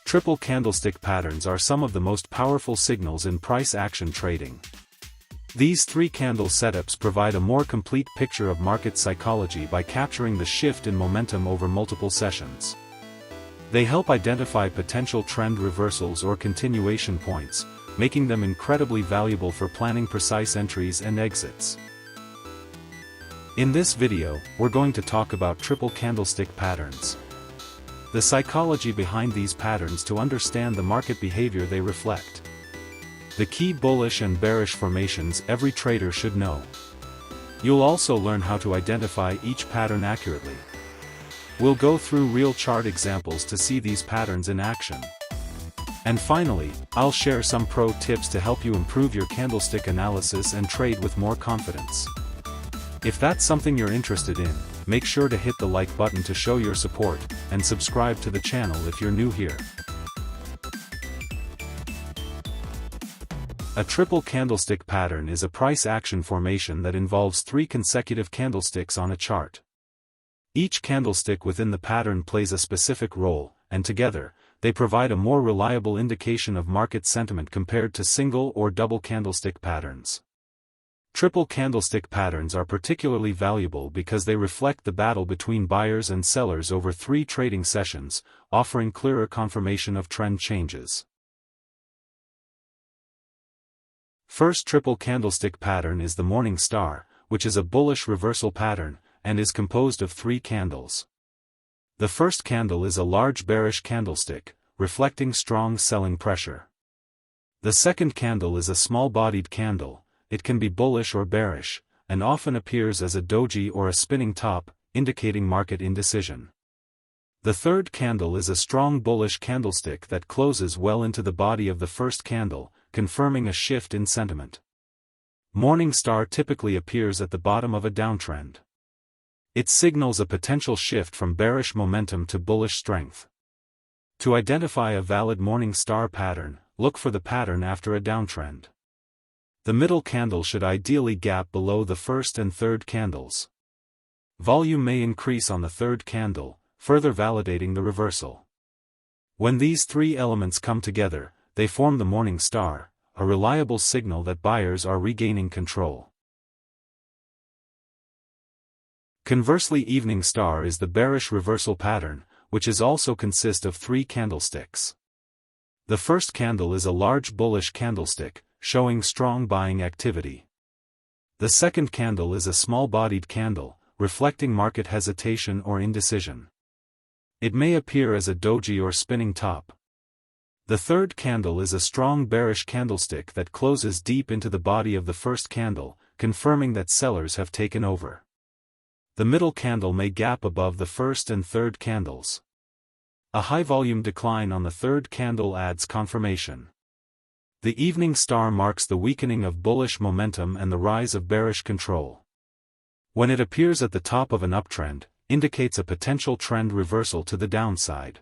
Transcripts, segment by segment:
Triple candlestick patterns are some of the most powerful signals in price action trading. These three candle setups provide a more complete picture of market psychology by capturing the shift in momentum over multiple sessions. They help identify potential trend reversals or continuation points, making them incredibly valuable for planning precise entries and exits. In this video, we're going to talk about triple candlestick patterns. The psychology behind these patterns to understand the market behavior they reflect. The key bullish and bearish formations every trader should know. You'll also learn how to identify each pattern accurately. We'll go through real chart examples to see these patterns in action. And finally, I'll share some pro tips to help you improve your candlestick analysis and trade with more confidence. If that's something you're interested in, make sure to hit the like button to show your support, and subscribe to the channel if you're new here. A triple candlestick pattern is a price action formation that involves three consecutive candlesticks on a chart. Each candlestick within the pattern plays a specific role, and together, they provide a more reliable indication of market sentiment compared to single or double candlestick patterns. Triple candlestick patterns are particularly valuable because they reflect the battle between buyers and sellers over 3 trading sessions, offering clearer confirmation of trend changes. First triple candlestick pattern is the morning star, which is a bullish reversal pattern, and is composed of 3 candles. The first candle is a large bearish candlestick, reflecting strong selling pressure. The second candle is a small-bodied candle. It can be bullish or bearish, and often appears as a doji or a spinning top, indicating market indecision. The third candle is a strong bullish candlestick that closes well into the body of the first candle, confirming a shift in sentiment. Morning star typically appears at the bottom of a downtrend. It signals a potential shift from bearish momentum to bullish strength. To identify a valid morning star pattern, look for the pattern after a downtrend. The middle candle should ideally gap below the first and third candles. Volume may increase on the third candle, further validating the reversal. When these 3 elements come together, they form the morning star, a reliable signal that buyers are regaining control. Conversely, evening star is the bearish reversal pattern, which is also consist of 3 candlesticks. The first candle is a large bullish candlestick, showing strong buying activity. The second candle is a small-bodied candle, reflecting market hesitation or indecision. It may appear as a doji or spinning top. The third candle is a strong bearish candlestick that closes deep into the body of the first candle, confirming that sellers have taken over. The middle candle may gap above the first and third candles. A high-volume decline on the third candle adds confirmation. The evening star marks the weakening of bullish momentum and the rise of bearish control. When it appears at the top of an uptrend, indicates a potential trend reversal to the downside.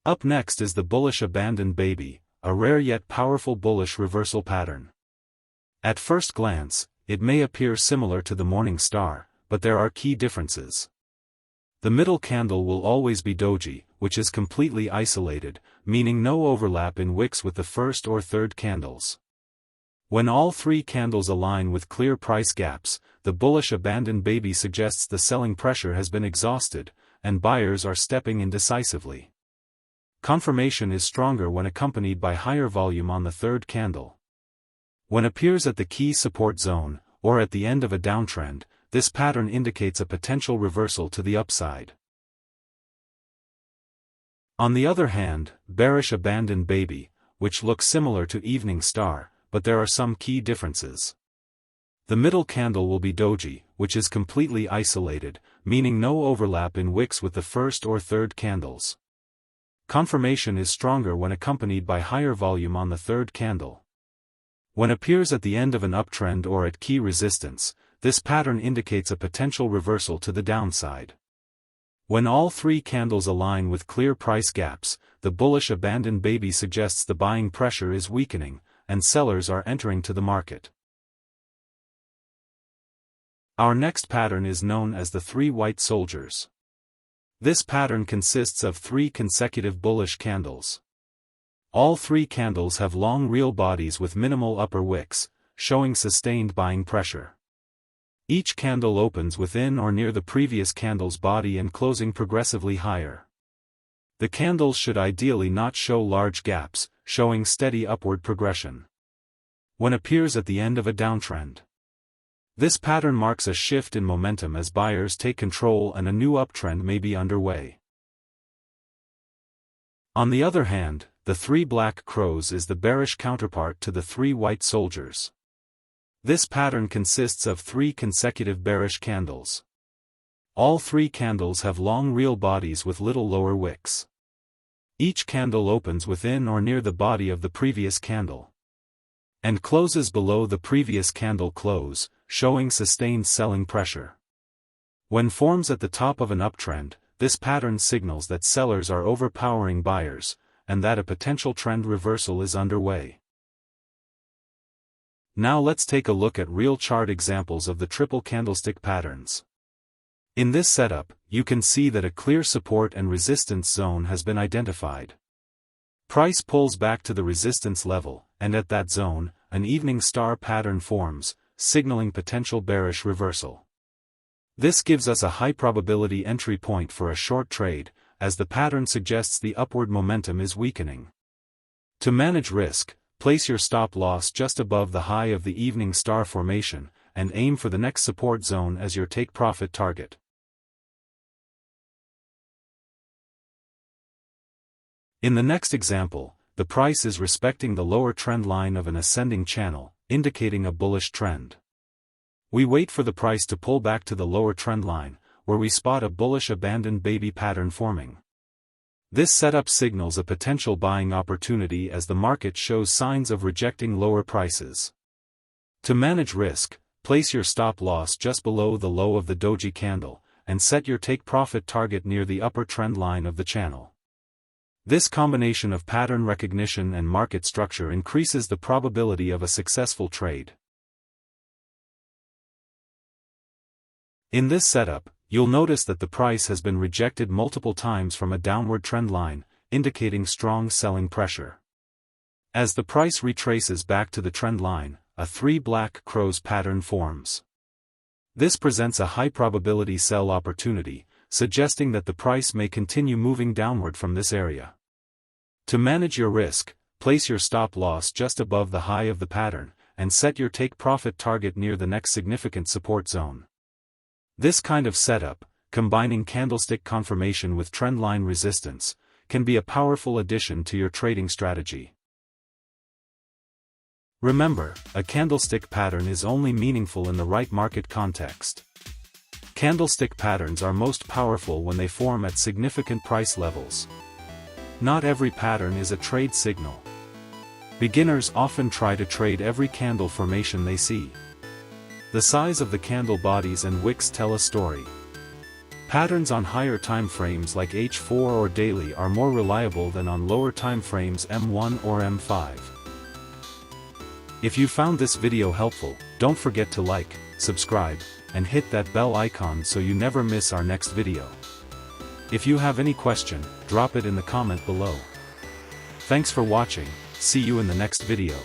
Up next is the bullish abandoned baby, a rare yet powerful bullish reversal pattern. At first glance, it may appear similar to the morning star, but there are key differences. The middle candle will always be doji, which is completely isolated, meaning no overlap in wicks with the first or third candles. When all 3 candles align with clear price gaps, the bullish abandoned baby suggests the selling pressure has been exhausted, and buyers are stepping in decisively. Confirmation is stronger when accompanied by higher volume on the third candle. When appears at the key support zone, or at the end of a downtrend, this pattern indicates a potential reversal to the upside. On the other hand, bearish abandoned baby, which looks similar to evening star, but there are some key differences. The middle candle will be doji, which is completely isolated, meaning no overlap in wicks with the first or third candles. Confirmation is stronger when accompanied by higher volume on the third candle. When appears at the end of an uptrend or at key resistance, this pattern indicates a potential reversal to the downside. When all 3 candles align with clear price gaps, the bullish abandoned baby suggests the buying pressure is weakening, and sellers are entering to the market. Our next pattern is known as the 3 white soldiers. This pattern consists of 3 consecutive bullish candles. All 3 candles have long real bodies with minimal upper wicks, showing sustained buying pressure. Each candle opens within or near the previous candle's body and closing progressively higher. The candles should ideally not show large gaps, showing steady upward progression. When appears at the end of a downtrend. This pattern marks a shift in momentum as buyers take control and a new uptrend may be underway. On the other hand, the 3 black crows is the bearish counterpart to the 3 white soldiers. This pattern consists of 3 consecutive bearish candles. All 3 candles have long real bodies with little lower wicks. Each candle opens within or near the body of the previous candle and closes below the previous candle close, showing sustained selling pressure. When forms at the top of an uptrend, this pattern signals that sellers are overpowering buyers, and that a potential trend reversal is underway. Now let's take a look at real chart examples of the triple candlestick patterns. In this setup, you can see that a clear support and resistance zone has been identified. Price pulls back to the resistance level, and at that zone, an evening star pattern forms, signaling potential bearish reversal. This gives us a high probability entry point for a short trade, as the pattern suggests the upward momentum is weakening. To manage risk, place your stop loss just above the high of the evening star formation, and aim for the next support zone as your take profit target. In the next example, the price is respecting the lower trend line of an ascending channel, indicating a bullish trend. We wait for the price to pull back to the lower trend line, where we spot a bullish abandoned baby pattern forming. This setup signals a potential buying opportunity as the market shows signs of rejecting lower prices. To manage risk, place your stop loss just below the low of the doji candle, and set your take profit target near the upper trend line of the channel. This combination of pattern recognition and market structure increases the probability of a successful trade. In this setup, you'll notice that the price has been rejected multiple times from a downward trend line, indicating strong selling pressure. As the price retraces back to the trend line, a 3 black crows pattern forms. This presents a high probability sell opportunity, suggesting that the price may continue moving downward from this area. To manage your risk, place your stop loss just above the high of the pattern, and set your take profit target near the next significant support zone. This kind of setup, combining candlestick confirmation with trendline resistance, can be a powerful addition to your trading strategy. Remember, a candlestick pattern is only meaningful in the right market context. Candlestick patterns are most powerful when they form at significant price levels. Not every pattern is a trade signal. Beginners often try to trade every candle formation they see. The size of the candle bodies and wicks tell a story. Patterns on higher time frames like H4 or daily are more reliable than on lower time frames M1 or M5. If you found this video helpful, don't forget to like, subscribe, and hit that bell icon so you never miss our next video. If you have any question, drop it in the comment below. Thanks for watching, see you in the next video.